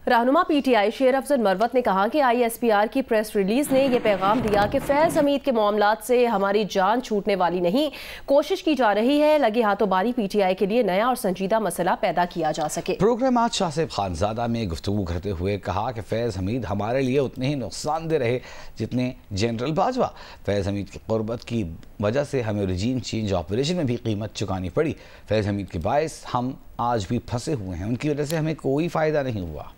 रहनुमा पीटीआई शेर अफजल मरवत ने कहा कि ISPR की प्रेस रिलीज ने यह पैगाम दिया कि फैज हमीद के मामलात से हमारी जान छूटने वाली नहीं, कोशिश की जा रही है लगे हाथों बारी PTI के लिए नया और संजीदा मसला पैदा किया जा सके। प्रोग्राम आज शाहसेब खानजादा में गुफ्तगू करते हुए कहा कि फैज हमीद हमारे लिए उतने ही नुकसानदेह रहे जितने जनरल बाजवा। फैज हमीद की कुर्बत की वजह से हमें रजीम चेंज ऑपरेशन में भी कीमत चुकानी पड़ी। फैज हमीद के बायस हम आज भी फंसे हुए हैं, उनकी वजह से हमें कोई फ़ायदा नहीं हुआ।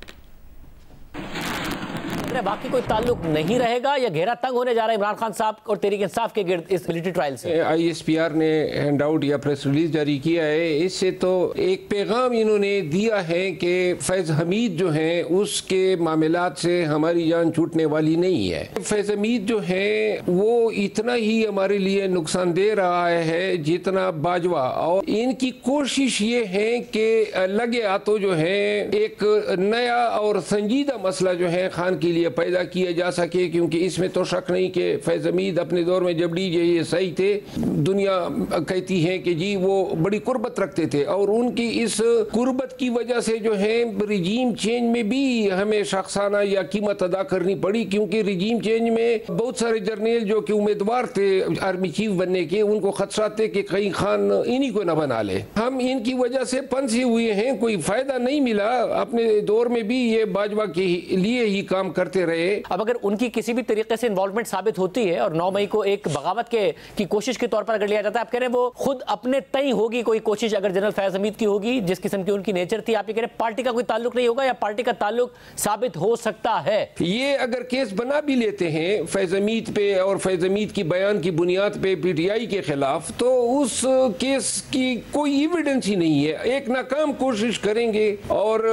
बाकी कोई ताल्लुक नहीं रहेगा या घेरा तंग होने जा रहा है इमरान खान साहब और तहरीक इंसाफ के गिर्द इस मिलिट्री ट्रायल से? ISPR ने हैंड आउट या प्रेस रिलीज जारी किया है, इससे तो एक पैगाम इन्होंने दिया है कि फैज हमीद जो है उसके मामलात से हमारी जान छूटने वाली नहीं है। फैज हमीद जो है वो इतना ही हमारे लिए नुकसान दे रहा है जितना बाजवा, और इनकी कोशिश ये है कि लगे हाथों जो है एक नया और संजीदा मसला जो है खान के लिए पैदा किया जा सके, क्योंकि इसमें तो शक नहीं कि फैज हमीद अपने दौर में जब ये सही थे, दुनिया कहती है कि जी वो बड़ी कुर्बत रखते थे, और उनकी इस कुर्बत की वजह से जो है रिजीम चेंज में भी हमें शख्साना या कीमत अदा करनी पड़ी, क्योंकि रिजीम चेंज में बहुत सारे जर्नल जो कि उम्मीदवार थे आर्मी चीफ बनने के, उनको खदशा थे कि कहीं खान इन्हीं को न बना ले। हम इनकी वजह से फंसे हुए हैं, कोई फायदा नहीं मिला। अपने दौर में भी ये बाजवा के लिए ही काम करते रहे। अब अगर उनकी किसी भी तरीके से इन्वॉल्वमेंट साबित होती है और 9 मई को एक बगावत की कोशिश के तौर पर अगर लिया जाता है, आप कह रहे हैं वो खुद अपने तय होगी कोई कोशिश अगर जनरल फैज हमीद की होगी, जिस किस्म की उनकी नेचर थी, आप ये कह रहे हैं पार्टी का कोई ताल्लुक नहीं होगा या पार्टी का ताल्लुक साबित हो सकता है? ये अगर केस बना भी लेते हैं फैज हमीद पे और फैज हमीद की बयान की बुनियाद पे PTI के खिलाफ, तो उस केस की कोई एविडेंस ही नहीं है। एक नाकाम कोशिश करेंगे और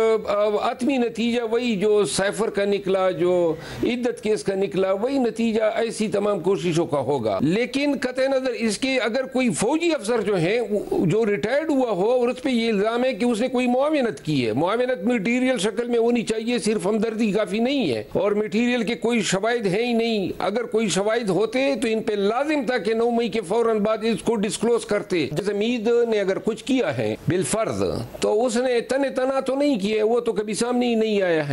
आत्मी नतीजा वही जो सैफर का निकला, जो इद्दत केस का निकला, वही नतीजा ऐसी तमाम कोशिशों का होगा। लेकिन कतई नजर इसके अगर कोई फौजी अफसर जो है जो रिटायर्ड हुआ हो और उस पर यह इल्जाम है कि उसने कोई मुआवनत की है, मुआवनत मटीरियल शक्ल में होनी चाहिए, सिर्फ हमदर्दी काफी नहीं है, और मटीरियल के कोई शवाहिद है ही नहीं। अगर कोई शवाहिद होते तो इन पे लाजिम था कि 9 मई के फौरन बाद इसको डिस्क्लोज करते। हमीद ने अगर कुछ किया है बिलफर्ज, तो उसने तने तना तो नहीं किया, वो तो कभी सामने ही नहीं आया है।